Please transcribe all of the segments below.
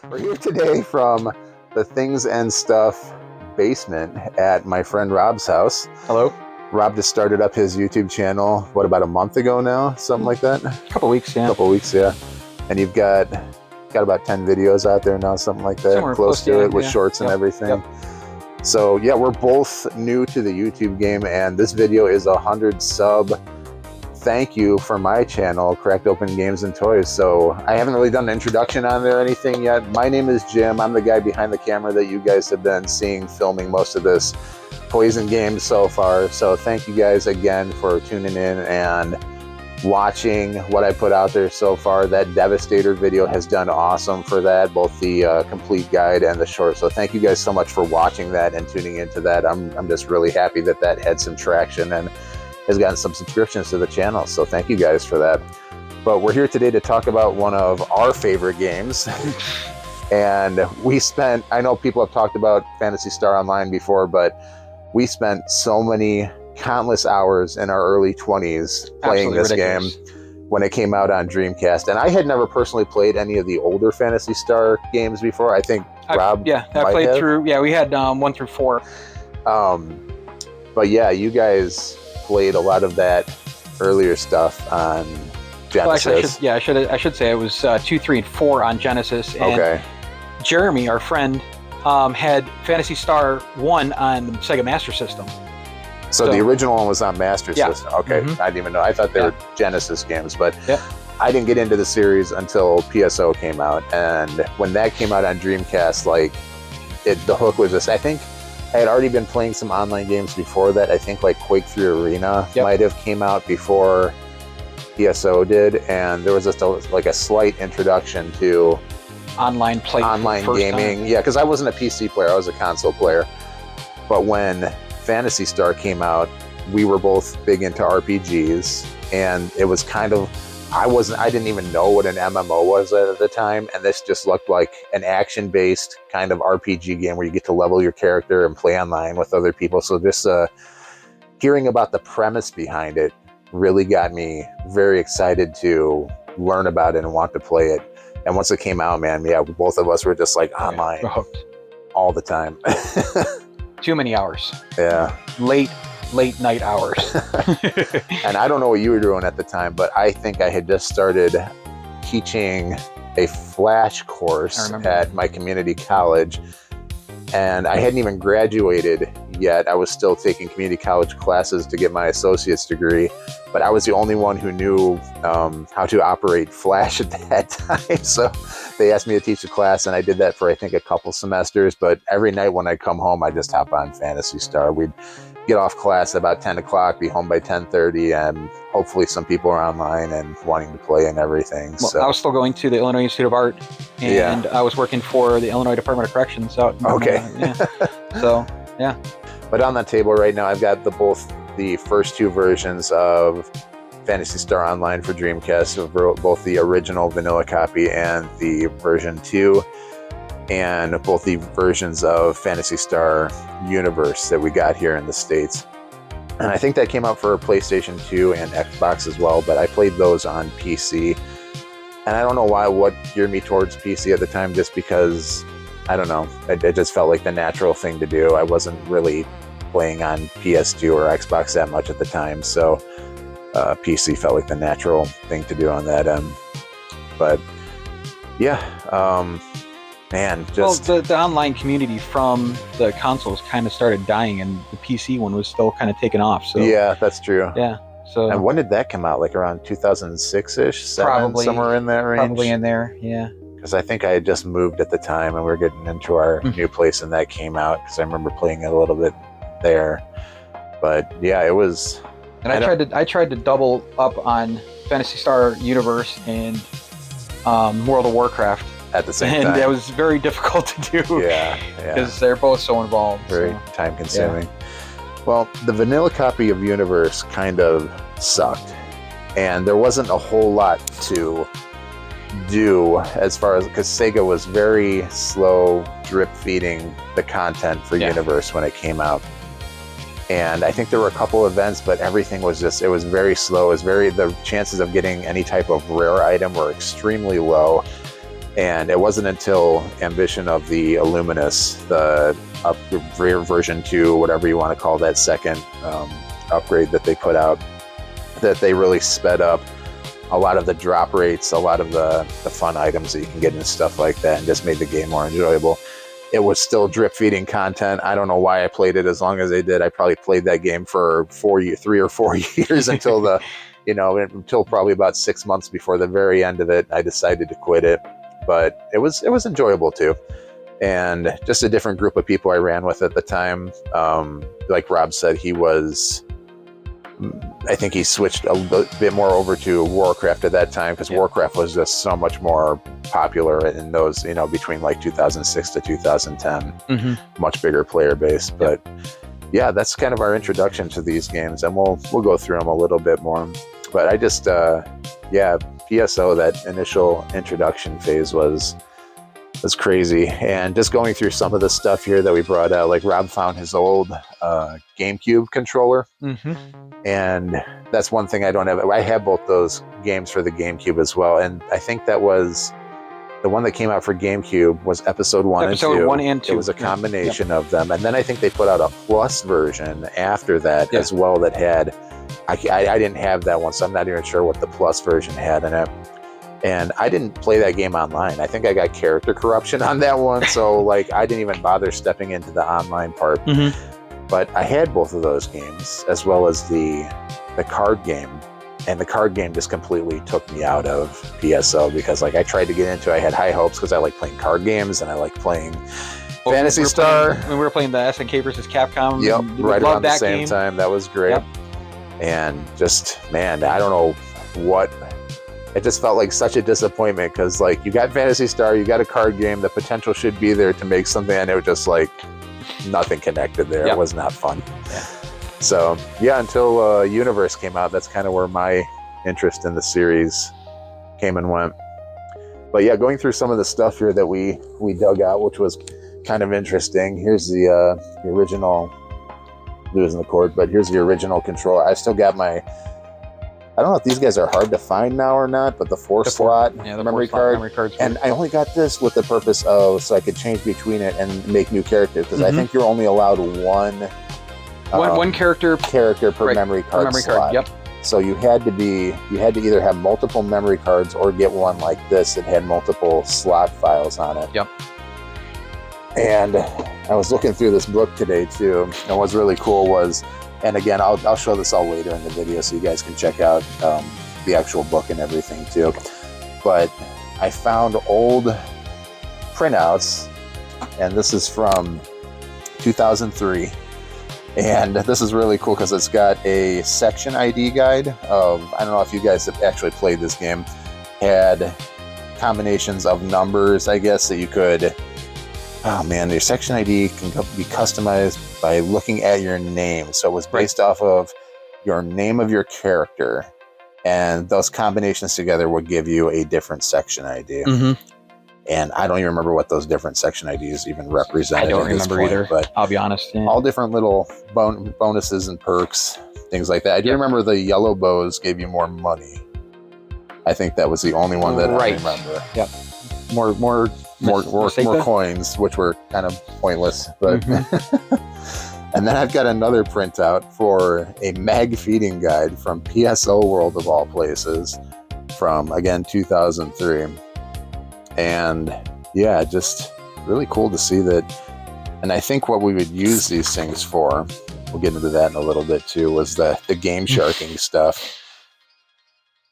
We're here today from the Things and Stuff basement at my friend Rob's house. Hello. Rob just started up his YouTube channel, what, about a month ago now? Something like that? A couple weeks, yeah. And you've got about 10 videos out there now, something like that, somewhere close to it, with yeah. shorts and everything. So yeah, we're both new to the YouTube game, and this video is 100 sub thank you for my channel, Cracked Open Games and Toys. So I haven't really done an introduction on there or anything yet. My name is Jim. I'm the guy behind the camera that you guys have been seeing filming most of this toys and games so far. So thank you guys again for tuning in and watching what I put out there so far. That Devastator video has done awesome for that, both the complete guide and the short. So thank you guys so much for watching that and tuning into that. I'm just really happy that that had some traction and has gotten some subscriptions to the channel. So thank you guys for that. But we're here today to talk about one of our favorite games. And we spent, I know people have talked about Phantasy Star Online before, but we spent so many countless hours in our early 20s playing this game when it came out on Dreamcast. And I had never personally played any of the older Phantasy Star games before. I think Rob I played through, we had 1 through 4. But yeah, you guys played a lot of that earlier stuff on Genesis. Well, actually, I should say it was 2, 3, and 4 on Genesis. And Jeremy, our friend, had Phantasy Star 1 on the Sega Master System. So the original one was on Master System. Okay, Mm-hmm. I didn't even know. I thought they were Genesis games, but I didn't get into the series until PSO came out. And when that came out on Dreamcast, like the hook was just, I think I had already been playing some online games before that. I think like Quake 3 Arena might have came out before PSO did, and there was just a slight introduction to online gaming. Time. Yeah, because I wasn't a PC player, I was a console player. But when Phantasy Star came out, we were both big into RPGs, and it was kind of, I didn't even know what an MMO was at the time, and this just looked like an action-based kind of RPG game where you get to level your character and play online with other people. So just hearing about the premise behind it really got me very excited to learn about it and want to play it. And once it came out, man, yeah, both of us were just like online all the time. Too many hours. Yeah. Late night hours. And I don't know what you were doing at the time, but I think I had just started teaching a Flash course at my community college, and I hadn't even graduated yet. I was still taking community college classes to get my associate's degree, but I was the only one who knew how to operate Flash at that time. So they asked me to teach the class, and I did that for, I think, a couple semesters. But every night when I come home, I just hop on Phantasy Star. We'd get off class at about 10 o'clock, be home by 10:30, and hopefully some people are online and wanting to play and everything. Well, I was still going to the Illinois Institute of Art, and I was working for the Illinois Department of Corrections out in So, yeah. But on that table right now, I've got both the first two versions of Phantasy Star Online for Dreamcast, so both the original vanilla copy and the version 2, and both the versions of Phantasy Star Universe that we got here in the States. And I think that came out for PlayStation 2 and Xbox as well, but I played those on PC. And I don't know what geared me towards PC at the time, just because, I don't know, it just felt like the natural thing to do. I wasn't really playing on PS2 or Xbox that much at the time, so PC felt like the natural thing to do on that end. But yeah, man, just... Well, the online community from the consoles kind of started dying, and the PC one was still kind of taking off. So yeah, that's true. Yeah. So, and when did that come out? Like around 2006-ish? Probably. Somewhere in that range? Probably in there, yeah. Because I think I had just moved at the time, and we were getting into our new place, and that came out, because I remember playing it a little bit there. But yeah, it was... And I tried to double up on Phantasy Star Universe and World of Warcraft at the same time. And that was very difficult to do. Yeah. Because they're both so involved. Very time consuming. Well, the vanilla copy of Universe kind of sucked, and there wasn't a whole lot to do as far as, because Sega was very slow drip feeding the content for Universe when it came out. And I think there were a couple events, but everything was just, it was very slow. It was the chances of getting any type of rare item were extremely low. And it wasn't until Ambition of the Illuminous, the version 2, whatever you want to call that second upgrade that they put out, that they really sped up a lot of the drop rates, a lot of the fun items that you can get and stuff like that, and just made the game more enjoyable. It was still drip feeding content. I don't know why I played it as long as I did. I probably played that game for 3 or 4 years until until probably about 6 months before the very end of it. I decided to quit it, but it was enjoyable too. And just a different group of people I ran with at the time. Like Rob said, I think he switched a bit more over to Warcraft at that time, because Warcraft was just so much more popular in those, between like 2006 to 2010, much bigger player base. But yeah, that's kind of our introduction to these games, and we'll go through them a little bit more. But I just, PSO, that initial introduction phase was crazy. And just going through some of the stuff here that we brought out, like Rob found his old GameCube controller. And that's one thing I don't have. I have both those games for the GameCube as well. And I think that was the one that came out for GameCube was episode 1 and 2. Episode 1 and 2. It was a combination of them. And then I think they put out a Plus version after that as well that had, I didn't have that one, so I'm not even sure what the Plus version had in it. And I didn't play that game online. I think I got character corruption on that one. So like I didn't even bother stepping into the online part. But I had both of those games, as well as the card game. And the card game just completely took me out of PSO, because like I tried to get into it. I had high hopes because I like playing card games and I like playing Phantasy Star. When we were playing the SNK versus Capcom. Yep, right around the same time. That was great. Yep. And just, man, I don't know what... It just felt like such a disappointment, because like you got Phantasy Star, you got a card game, the potential should be there to make something, and it was just like nothing connected there. It was not fun. So yeah, until Universe came out, that's kind of where my interest in the series came and went. But yeah, going through some of the stuff here that we dug out, which was kind of interesting. Here's the original, losing the cord, but here's the original controller. I still got my, I don't know if these guys are hard to find now or not, but the 4-slot memory card. And I only got this with the purpose of, so I could change between it and make new characters, because I think you're only allowed one character per memory card slot. Yep. So you had to either have multiple memory cards or get one like this that had multiple slot files on it. Yep. And I was looking through this book today too, and what's really cool was, and again, I'll show this all later in the video so you guys can check out the actual book and everything too. But I found old printouts, and this is from 2003. And this is really cool because it's got a section ID guide of, I don't know if you guys have actually played this game, had combinations of numbers, I guess, that you could, oh man, your section ID can be customized by looking at your name. So it was based off of your name of your character, and those combinations together would give you a different section ID. And I don't even remember what those different section IDs even represented. I don't remember either, but I'll be honest. All different little bonuses and perks, things like that. I do remember the yellow bows gave you more money. I think that was the only one that I remember. Yep. More coins, which were kind of pointless. But and then I've got another printout for a mag feeding guide from PSO World of all places, from again 2003. And yeah, just really cool to see that. And I think what we would use these things for, we'll get into that in a little bit too, was the game sharking stuff.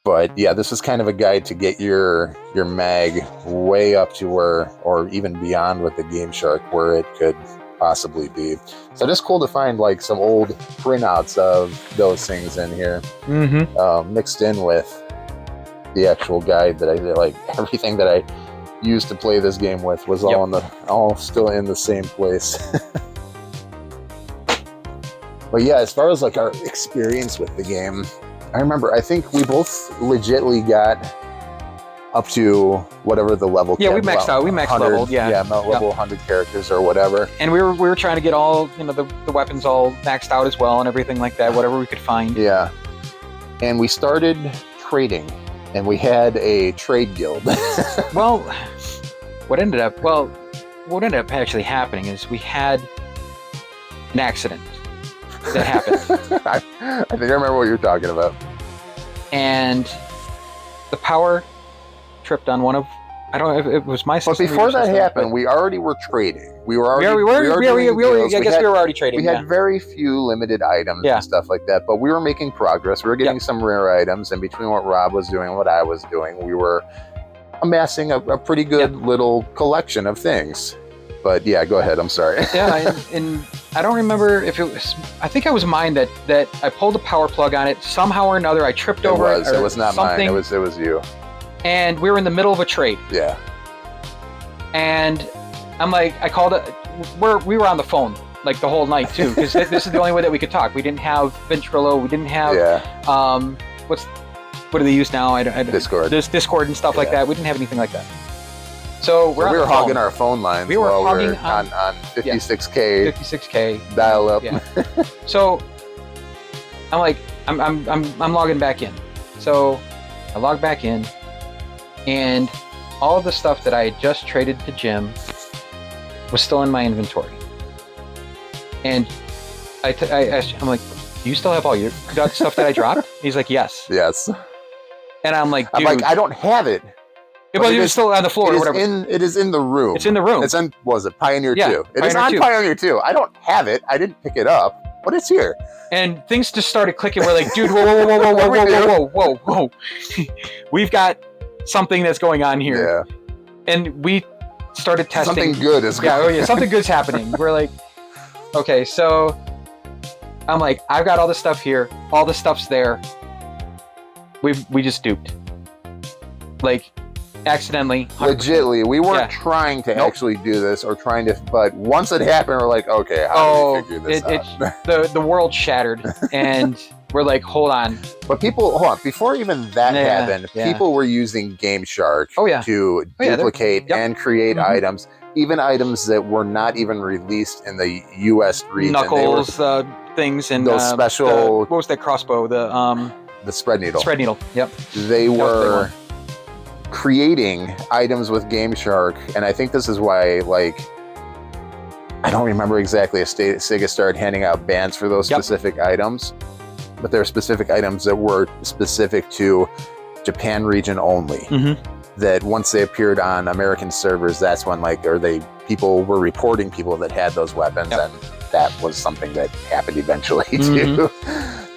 But yeah, this is kind of a guide to get your mag way up to where, or even beyond with the Game Shark, where it could possibly be. So just cool to find like some old printouts of those things in here, mixed in with the actual guide that I like. Everything that I used to play this game with was all still in the same place. But yeah, as far as like our experience with the game, I think we both legitly got up to whatever the level. Yeah, we maxed out. We maxed level. Level 100 characters or whatever. And we were trying to get all the weapons all maxed out as well and everything like that. Whatever we could find. Yeah. And we started trading, and we had a trade guild. Well, what ended up actually happening is we had an accident that happened. I think I remember what you're talking about. And the power tripped on one of, I don't know if it was my system. But before that happened, we already were trading. We were already. I guess we were already trading. We had very few limited items and stuff like that, but we were making progress. We were getting some rare items, and between what Rob was doing and what I was doing, we were amassing a pretty good little collection of things. But yeah, go ahead. I'm sorry. Yeah, and I don't remember if it was. I think it was mine that I pulled the power plug on it somehow or another. I tripped over it. It was not mine. It was you. And we were in the middle of a trade. Yeah. And I'm like, I called it. We were on the phone like the whole night too, because this is the only way that we could talk. We didn't have Ventrilo. We didn't have what do they use now? Discord. This Discord and stuff like that. We didn't have anything like that. So we were hogging our phone lines. We were hogging on 56K. 56K dial up. Yeah. So I'm like, I'm logging back in. So I log back in, and all of the stuff that I had just traded to Jim was still in my inventory. And I asked him, I'm like, do you still have all your stuff that I dropped? He's like, yes. Yes. And I'm like, dude. I'm like, I don't have it. Well, it was still on the floor or whatever. It is in the room. It's in the room. It's on, was it Pioneer 2? It Pioneer is on 2. Pioneer 2. I don't have it. I didn't pick it up, but it's here. And things just started clicking. We're like, dude, whoa. We've got something that's going on here. Yeah. And we started testing. Something good is going on. Yeah, something good's happening. We're like, okay, so I'm like, I've got all this stuff here. All the stuff's there. We just duped. Like, accidentally. 100%. Legitly, we weren't trying to actually do this or trying to, but once it happened, we're like, okay, how do we figure this out? The world shattered, and we're like, hold on. But people, hold on, before even that happened, people were using Game Shark to duplicate and create items, even items that were not even released in the U.S. region. Knuckles, things, and those special. What was that crossbow? The spread needle. Spread needle. Yep. They were creating items with Game Shark, and I think this is why, like, I don't remember exactly if Sega started handing out bans for those specific items, but there are specific items that were specific to Japan region only. That once they appeared on American servers, that's when people were reporting people that had those weapons, and that was something that happened eventually too.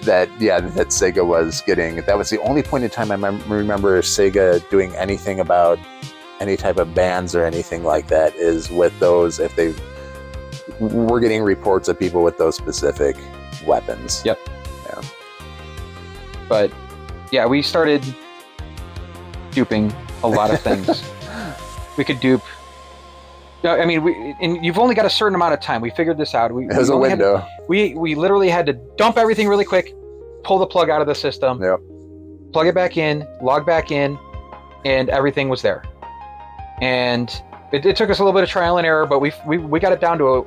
That Sega was getting. That was the only point in time I remember Sega doing anything about any type of bans or anything like that, is with those, if they were getting reports of people with those specific weapons. Yep. Yeah. But yeah, we started duping a lot of things. We could dupe. I mean, and you've only got a certain amount of time. We figured this out. It was a window. We literally had to dump everything really quick, pull the plug out of the system, plug it back in, log back in, and everything was there. And it took us a little bit of trial and error, but we got it down to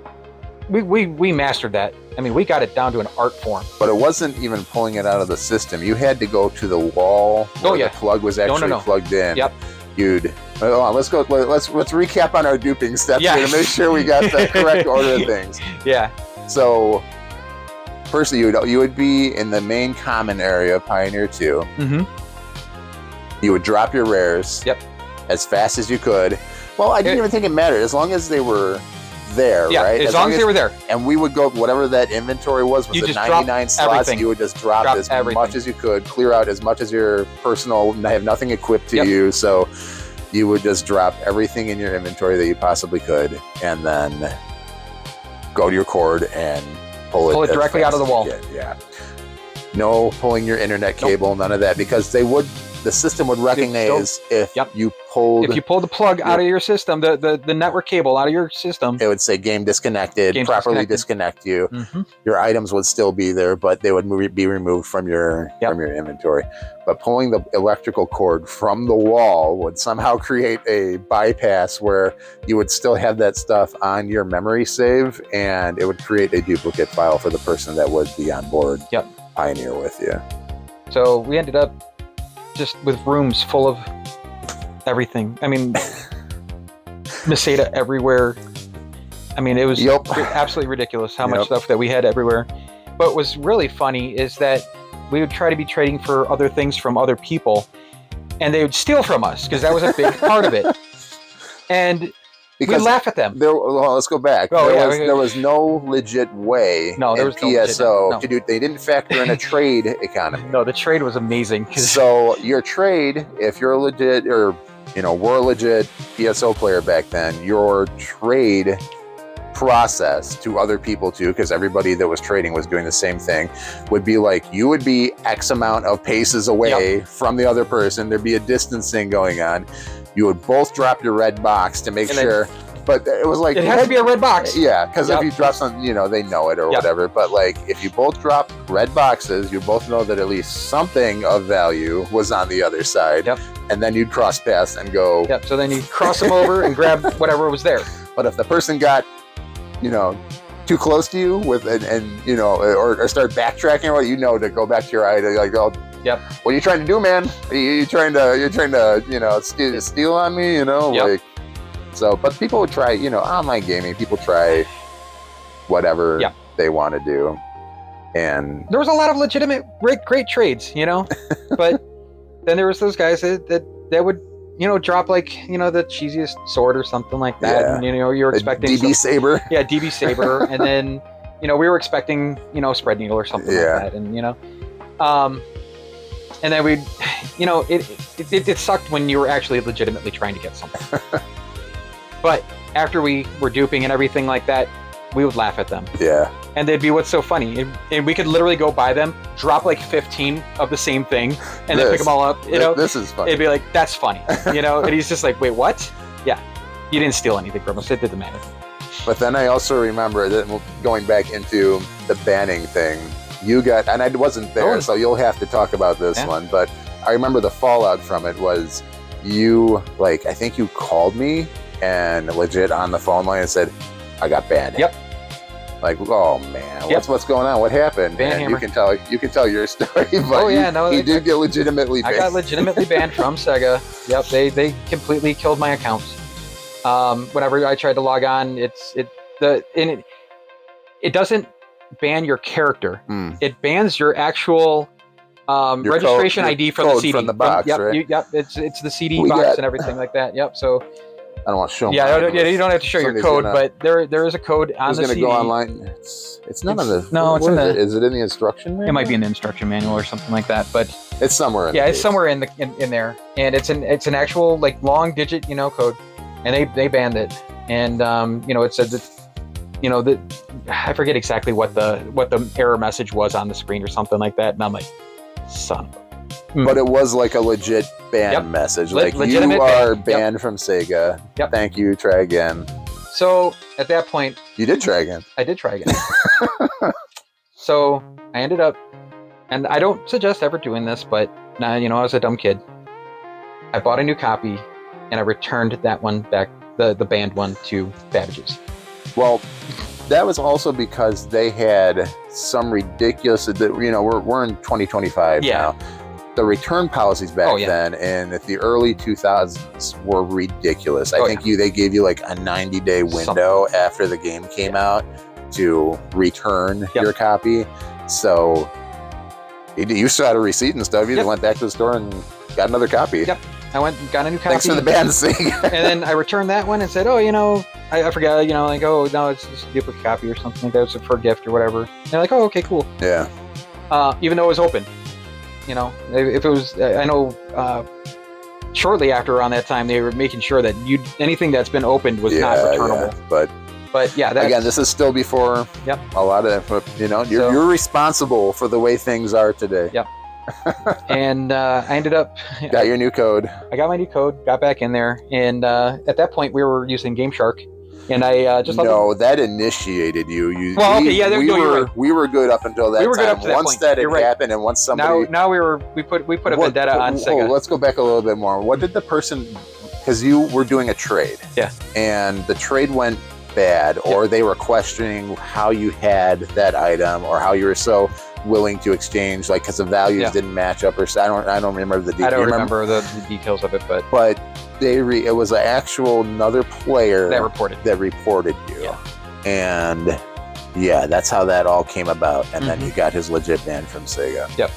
we mastered that. I mean, we got it down to an art form. But it wasn't even pulling it out of the system. You had to go to the wall where the plug was actually plugged in. Yep. Hold on, let's recap on our duping steps here to make sure we got the correct order of things. Yeah. So, firstly, you would be in the main common area of Pioneer 2. You would drop your rares as fast as you could. Well, I didn't even think it mattered, as long as they were there, right? As long as they were there. And we would go, whatever that inventory was it 99 slots? Everything. You would just drop as much as you could, clear out as much as your personal, have nothing equipped to you, so you would just drop everything in your inventory that you possibly could, and then go to your cord and pull it directly out of the wall. Yeah. No pulling your internet cable, none of that, because the system would recognize if you pulled the plug out of your system, the network cable out of your system, it would say game disconnected, properly disconnect you. Your items would still be there, but they would be removed from your inventory. But pulling the electrical cord from the wall would somehow create a bypass where you would still have that stuff on your memory save, and it would create a duplicate file for the person that would be on board Pioneer with you. So we ended up just with rooms full of everything. I mean, Meseta everywhere. I mean, it was absolutely ridiculous how much stuff that we had everywhere. But what was really funny is that we would try to be trading for other things from other people, and they would steal from us because that was a big part of it. And we laugh at them. Let's go back. There was no legit way in PSO to do. They didn't factor in a trade economy. No, the trade was amazing. So your trade, if you're legit, or we're a legit PSO player back then, your trade process to other people too, because everybody that was trading was doing the same thing, would be like you would be X amount of paces away from the other person. There'd be a distancing going on. You would both drop your red box to make sure, but it was like it has to be a red box. Yeah, because if you drop something, they know it or whatever. But like if you both drop red boxes, you both know that at least something of value was on the other side. And then you'd cross paths and go. So then you cross them over and grab whatever was there. But if the person got too close to you with or start backtracking, or to go back to your idea, like, oh, what are you trying to do, man? You're trying to steal on me, like. So, but people would try, online gaming. People try whatever they want to do, and there was a lot of legitimate, great trades, But then there was those guys that would. Drop like, the cheesiest sword or something like that. And, you're expecting DB Saber. Yeah, DB Saber. And then, we were expecting, spread needle or something like that. And, and then we'd, it sucked when you were actually legitimately trying to get something. But after we were duping and everything like that, we would laugh at them. Yeah. And they'd be, what's so funny? And we could literally go buy them, drop like 15 of the same thing, and then pick them all up. This is funny. It'd be like, that's funny. And he's just like, wait, what? Yeah. You didn't steal anything from us. It didn't matter. But then I also remember that going back into the banning thing, you got, and I wasn't there, so you'll have to talk about this one, but I remember the fallout from it was you, like, I think you called me and legit on the phone line and said, I got banned. Yep. Like, oh man, what's going on? What happened? And you can tell your story, but you did get legitimately banned. I got legitimately banned from Sega. Yep, they completely killed my account. Whenever I tried to log on, it doesn't ban your character. It bans your actual your registration ID for the CD from the box, right? It's the CD box and everything like that. Yep. So I don't want to show. You don't have to show your code, but there is a code on the CD. Go online. It's none of the. No, it's in the. Is it in the instruction manual? It might be in the instruction manual or something like that, but it's somewhere. It's somewhere in there, and it's an actual like long digit code, and they banned it, and it said that that I forget exactly what the error message was on the screen or something like that, and I'm like, son of a. But it was like a legit ban message. Like, you are banned from Sega. Yep. Thank you. Try again. So at that point, you did try again. I did try again. So I ended up, and I don't suggest ever doing this, but I was a dumb kid. I bought a new copy, and I returned that one back, the banned one, to Babbage's. Well, that was also because they had some ridiculous. We're in 2025 now. The return policies back then in the early 2000s were ridiculous. I think they gave you like a 90-day window after the game came out to return your copy. So you still had a receipt and stuff. You just went back to the store and got another copy. Yep. I went and got a new copy. Thanks for the ban thing. And then I returned that one and said, I forgot, like, oh, no, it's just a duplicate copy or something like that. It's for a gift or whatever. And they're like, oh, okay, cool. Yeah. Even though it was open. If it was, I know, shortly after around that time, they were making sure that anything that's been opened was not returnable. But again, this is still before a lot of, you're responsible for the way things are today. Yep. And I ended up... Got your new code. I got my new code, got back in there, and at that point, we were using Game Shark. And I just that initiated you. We were good up until that time. Once that had happened, and once somebody we put a vendetta on Sega. Let's go back a little bit more. What did the person? Because you were doing a trade, and the trade went bad, or they were questioning how you had that item, or how you were so willing to exchange, like because the values didn't match up, or I don't remember the details. I don't remember the details of it, but it was an actual another player That reported. that reported you. Yeah. And yeah, that's how that all came about. And then Mhm. he got his legit ban from Sega. Yep.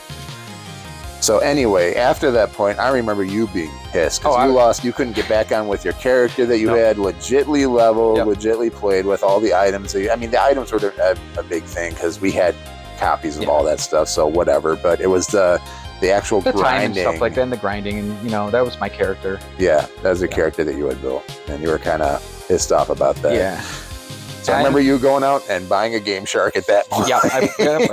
So anyway, after that point, I remember you being pissed because you couldn't get back on with your character that you Nope. had legitly leveled, Yep. legitly played with all the items. I mean, the items were a big thing because we had copies of Yeah. all that stuff, so whatever. But it was the actual The time grinding. and stuff like that, and the grinding, and you know, that was my character. Yeah, that was a Yeah. character that you had built, and you were kind of pissed off about that. Yeah. So I remember you going out and buying a Game Shark at that point. Yeah, I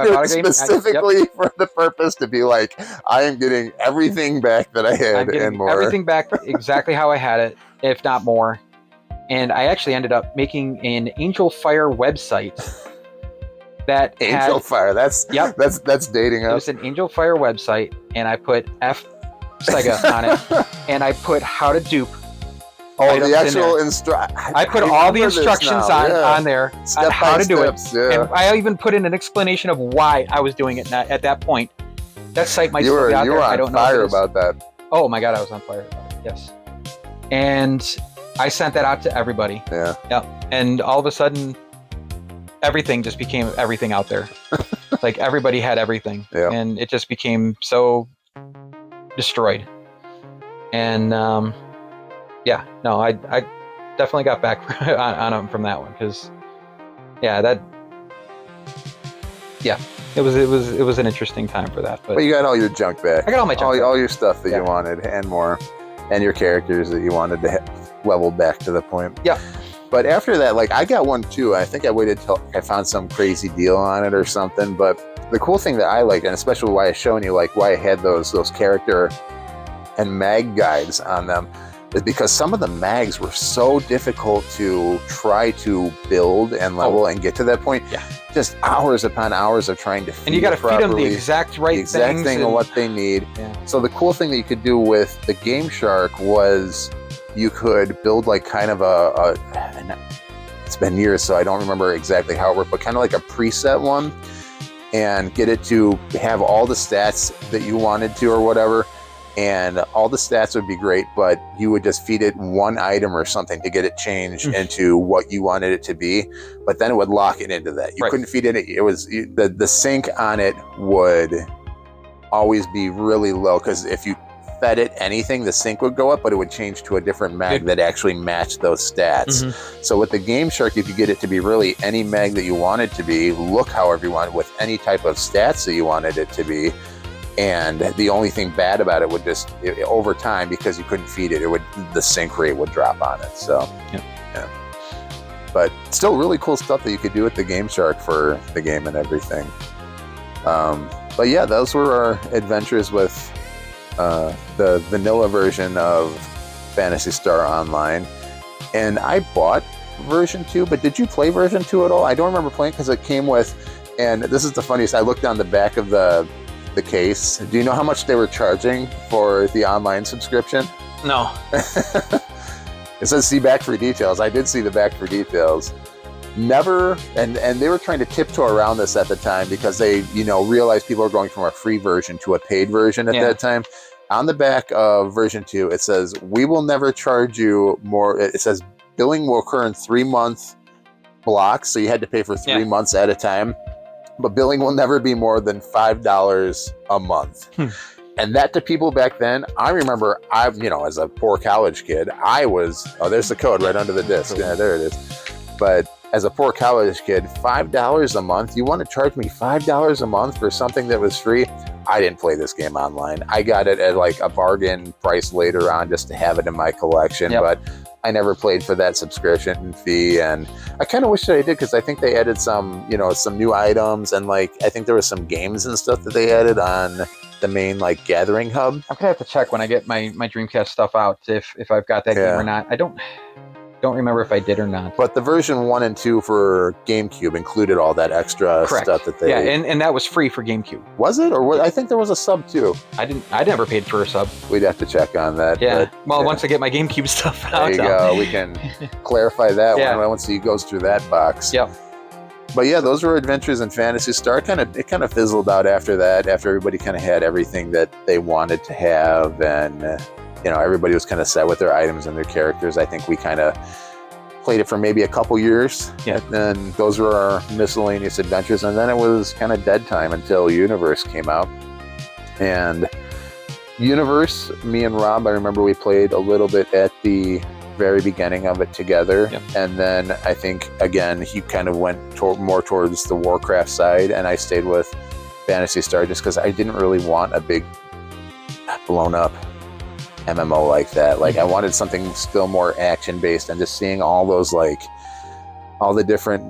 bought a game specifically for the purpose to be like, I am getting everything back that I I'm had getting and more. everything back exactly how I had it, if not more. And I actually ended up making an Angelfire website that had, Angelfire, that's dating it up. was an Angelfire website, and I put F Sega on it, and I put how to dupe. Oh, items the in actual there. I put all the instructions on there on how to do it. Yeah. And I even put in an explanation of why I was doing it at that point. That site might still be out You there. were I on don't know. fire if it is. about that. Oh my god, I was on fire about it. Yes. And I sent that out to everybody. Yeah. Yep. And all of a sudden, everything just became everything out there. Like everybody had everything. Yeah. And it just became so destroyed. And yeah, no, I definitely got back on them from that one because, yeah, it was an interesting time for that. But you got all your junk back. I got all my junk back. all your stuff that Yeah. you wanted and more, and your characters that you wanted to level back to the point. Yeah. But after that, like I got one too. I think I waited till I found some crazy deal on it or something. But the cool thing that I liked, and especially why I showing you like why I had those character and mag guides on them, is because some of the mags were so difficult to try to build and level and get to that point. Yeah. Just hours upon hours of trying to feed And you got to it feed them the properly, exact right the exact things thing of and- what they need. Yeah. So the cool thing that you could do with the Game Shark was you could build like kind of it's been years, so I don't remember exactly how it worked, but kind of like a preset one, and get it to have all the stats that you wanted to or whatever. And all the stats would be great, but you would just feed it one item or something to get it changed into what you wanted it to be. But then it would lock it into that. You couldn't feed it. It was the sync on it would always be really low because if you fed it anything, the sync would go up, but it would change to a different mag that actually matched those stats. So with the Game Shark, you could get it to be really any mag that you wanted to be, look however you want, with any type of stats that you wanted it to be. And the only thing bad about it would just over time, because you couldn't feed it, the sync rate would drop on it. So yeah. But still really cool stuff that you could do with the Game Shark for the game and everything. But yeah, those were our adventures with the vanilla version of Phantasy Star Online. And I bought version 2, but did you play version 2 at all? I don't remember playing because it came with, and this is the funniest, I looked down the back of the case. Do you know how much they were charging for the online subscription? No. It says see back for details. I did see the back for details. Never, and they were trying to tiptoe around this at the time because they, realized people are going from a free version to a paid version at that time. On the back of version 2, it says, we will never charge you more. It says billing will occur in 3-month blocks. So you had to pay for 3 months at a time. But billing will never be more than $5 a month. And that to people back then, I remember, as a poor college kid, I was, there's the code right under the disc. Yeah, there it is. But as a poor college kid, $5 a month, you want to charge me $5 a month for something that was free? I didn't play this game online. I got it at like a bargain price later on just to have it in my collection. But I never played for that subscription fee, and I kind of wish that I did because I think they added some, some new items, and like I think there was some games and stuff that they added on the main like gathering hub. I'm gonna have to check when I get my Dreamcast stuff out if I've got that game or not. I don't remember if I did or not. But the version 1 and 2 for GameCube included all that extra stuff that they. Yeah, and that was free for GameCube. Was it, or what? I think there was a sub too. I never paid for a sub. We'd have to check on that. Yeah. Well, once I get my GameCube stuff out, there you go. We can clarify that one once he goes through that box. Yep. But yeah, those were adventures in Phantasy Star. It kind of fizzled out after that. After everybody kind of had everything that they wanted to have, and everybody was kind of set with their items and their characters. I think we kind of played it for maybe a couple years. Yeah. And then those were our miscellaneous adventures. And then it was kind of dead time until Universe came out. And Universe, me and Rob, I remember we played a little bit at the very beginning of it together. Yep. And then I think, again, he kind of went more towards the Warcraft side, and I stayed with Phantasy Star just because I didn't really want a big blown up MMO like that. Like, I wanted something still more action based, and just seeing all those, like, all the different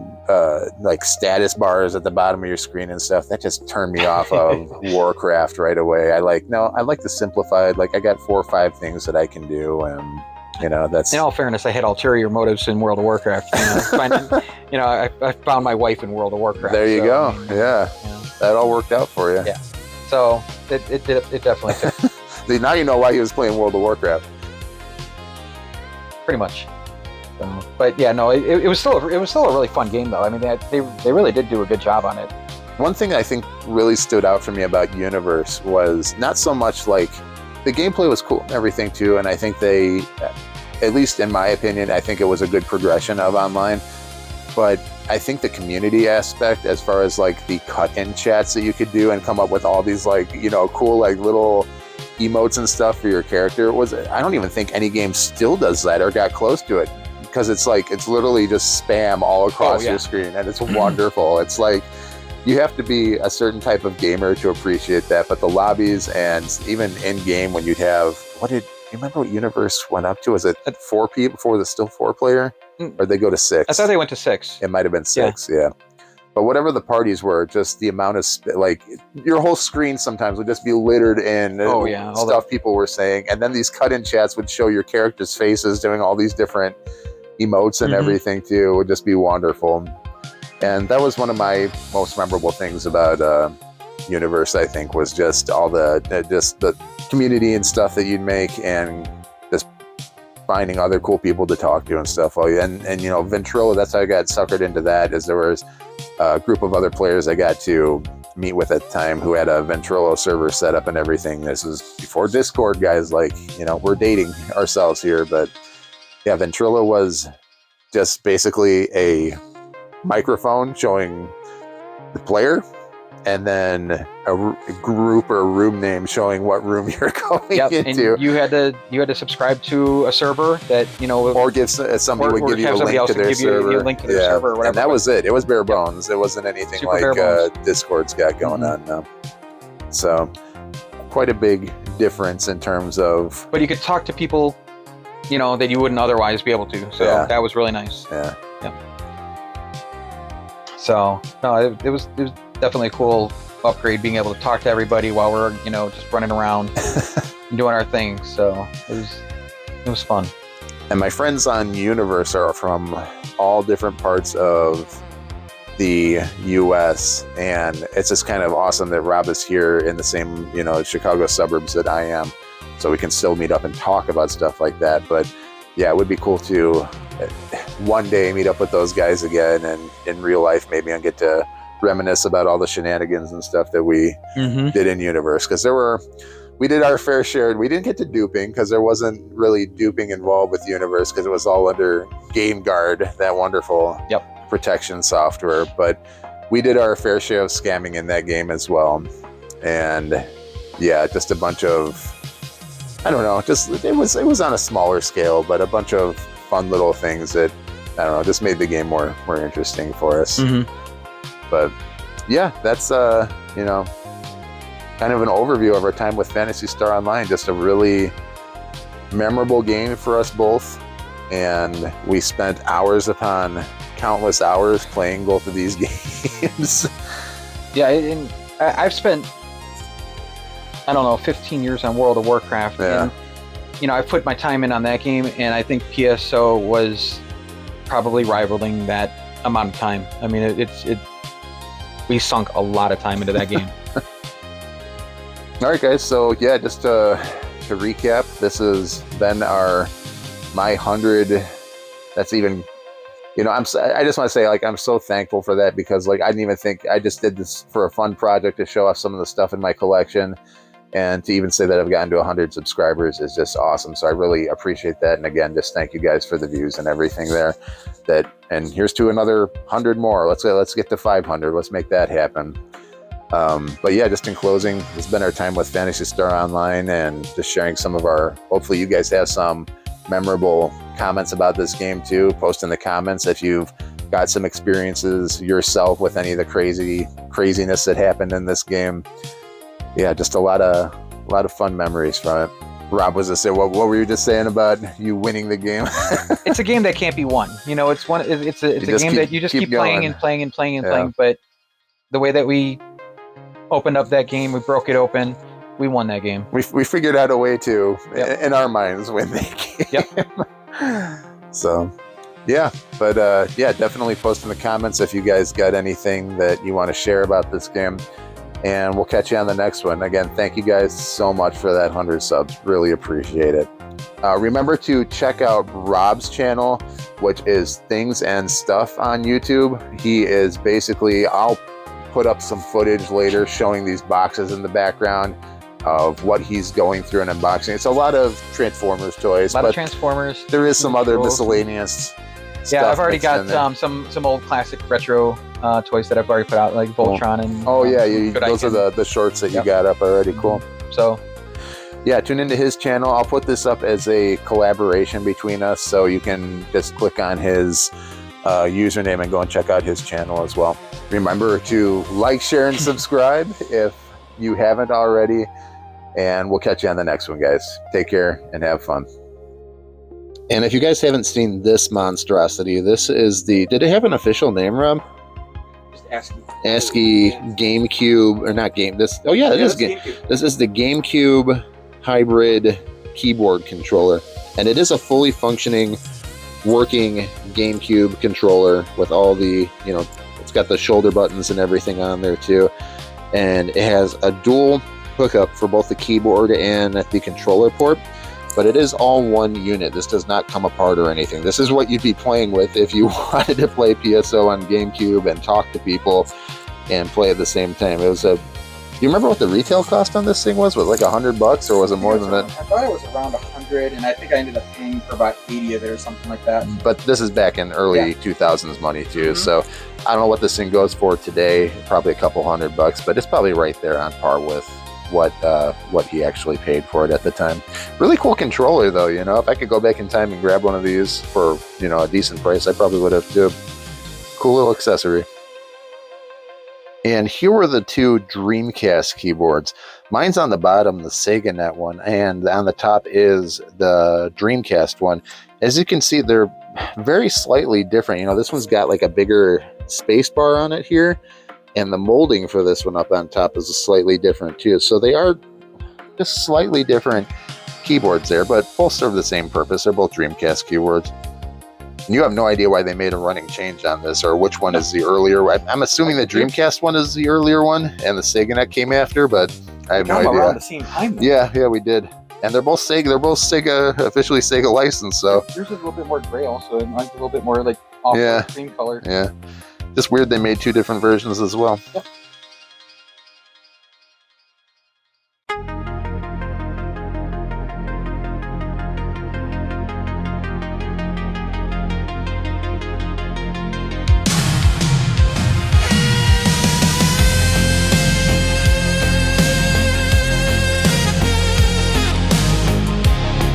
like status bars at the bottom of your screen and stuff, that just turned me off of Warcraft right away. I like the simplified, like, I got 4 or 5 things that I can do, and that's... In all fairness, I had ulterior motives in World of Warcraft. I found my wife in World of Warcraft. There you go. Yeah. That all worked out for you. Yeah. So it definitely did. Now you know why he was playing World of Warcraft. Pretty much. So, but yeah, no, it was still a really fun game though. I mean, they really did do a good job on it. One thing I think really stood out for me about Universe was not so much like the gameplay was cool and everything too, and I think they, at least in my opinion, I think it was a good progression of online. But I think the community aspect, as far as like the cut-in chats that you could do and come up with all these like cool like little emotes and stuff for your character, I don't even think any game still does that or got close to it, because it's literally just spam all across your screen, and it's wonderful. It's like you have to be a certain type of gamer to appreciate that. But the lobbies, and even in game when you'd have, you remember what Universe went up to? Was it 4 people before? Was it still 4 player, or they go to 6? I thought they went to 6. It might have been 6, yeah. But whatever the parties were, just the amount of like your whole screen sometimes would just be littered in stuff people were saying, and then these cut-in chats would show your characters' faces doing all these different emotes and everything too. It would just be wonderful. And that was one of my most memorable things about Universe, I think, was just all the community and stuff that you'd make, and just finding other cool people to talk to and stuff. And Ventrilo, that's how I got suckered into that, is there was a group of other players I got to meet with at the time who had a Ventrilo server set up and everything. This was before Discord, guys. Like, we're dating ourselves here, but yeah, Ventrilo was just basically a microphone showing the player, and then a group or a room name showing what room you're going into. And you had to subscribe to a server that or give somebody would give you a link to their server. Server or whatever. And that was it. It was bare bones. It wasn't anything like Discord's got going on now. So quite a big difference in terms of. But you could talk to people, that you wouldn't otherwise be able to. So that was really nice. Yeah. So no, it was definitely a cool upgrade, being able to talk to everybody while we're just running around and doing our thing. So it was fun. And my friends on Universe are from all different parts of the US, and it's just kind of awesome that Rob is here in the same Chicago suburbs that I am, so we can still meet up and talk about stuff like that. But yeah, it would be cool to one day meet up with those guys again, and in real life maybe and get to reminisce about all the shenanigans and stuff that we did in Universe, because we did our fair share. We didn't get to duping because there wasn't really duping involved with Universe, because it was all under Game Guard, that wonderful protection software. But we did our fair share of scamming in that game as well. And yeah, just a bunch of, I don't know, just it was on a smaller scale, but a bunch of fun little things that, I don't know, just made the game more interesting for us. But yeah, that's kind of an overview of our time with Phantasy Star Online. Just a really memorable game for us both, and we spent hours upon countless hours playing both of these games. Yeah, and I've spent, 15 years on World of Warcraft, and I've put my time in on that game, and I think PSO was probably rivaling that amount of time. I mean, we sunk a lot of time into that game. All right, guys. So yeah, just to recap, this has been my 100. That's even, I just want to say, like, I'm so thankful for that, because like I didn't even think, I just did this for a fun project to show off some of the stuff in my collection, And to even say that I've gotten to 100 subscribers is just awesome. So I really appreciate that. And again, just thank you guys for the views and everything there. And here's to another 100 more. Let's get to 500. Let's make that happen. But yeah, just in closing, this has been our time with Phantasy Star Online and just sharing some of our, hopefully you guys have some memorable comments about this game too. Post in the comments if you've got some experiences yourself with any of the craziness that happened in this game. Yeah, just a lot of fun memories from it. Rob was to say, what were you just saying about you winning the game? It's a game that can't be won. You know, it's a game that you just keep playing and playing and playing and playing. But the way that we opened up that game, we broke it open, we won that game. We figured out a way to, in our minds, win the game. Yep. So, yeah, but yeah, definitely post in the comments if you guys got anything that you want to share about this game. And we'll catch you on the next one. Again, thank you guys so much for that 100 subs. Really appreciate it. Remember to check out Rob's channel, which is Things and Stuff on YouTube. He is basically, I'll put up some footage later showing these boxes in the background of what he's going through and unboxing. It's a lot of Transformers toys. A lot of Transformers. There is some other miscellaneous stuff. Yeah, I've already got some old classic retro toys that I've already put out, like Voltron and. Oh yeah, those are the shorts that you got up already. Cool. So. Yeah, tune into his channel. I'll put this up as a collaboration between us, so you can just click on his username and go and check out his channel as well. Remember to like, share, and subscribe if you haven't already. And we'll catch you on the next one, guys. Take care and have fun. And if you guys haven't seen this monstrosity, this is did it have an official name, Rob? Just ASCII GameCube, or not game, this, oh yeah, it is GameCube. This is the GameCube hybrid keyboard controller. And it is a fully functioning, working GameCube controller with all the, it's got the shoulder buttons and everything on there too. And it has a dual hookup for both the keyboard and the controller port. But it is all one unit. This does not come apart or anything. This is what you'd be playing with if you wanted to play PSO on GameCube and talk to people and play at the same time. It was do you remember what the retail cost on this thing was? Was it like $100 or was it more than that? I thought it was around 100, and I think I ended up paying for about 80 of it or something like that. But this is back in early 2000s money too. So I don't know what this thing goes for today. Probably a couple $100, but it's probably right there on par with what he actually paid for it at the time. Really cool controller though, if I could go back in time and grab one of these for, a decent price, I probably would have too. Cool little accessory. And here were the two Dreamcast keyboards. Mine's on the bottom, the Sega Net one, and on the top is the Dreamcast one. As you can see, they're very slightly different. This one's got like a bigger space bar on it here, and the molding for this one up on top is slightly different too. So they are just slightly different keyboards there, but both serve the same purpose. They're both Dreamcast keyboards. And you have no idea why they made a running change on this, or which one is the earlier. I'm assuming the Dreamcast one is the earlier one, and the Sega Net came after, but I have no idea. Around the same time. Yeah, we did. And they're both Sega. They're both Sega, officially Sega licensed. So yours is a little bit more gray, also. Mine's a little bit more like off cream color. Yeah. Just weird they made two different versions as well. Yep.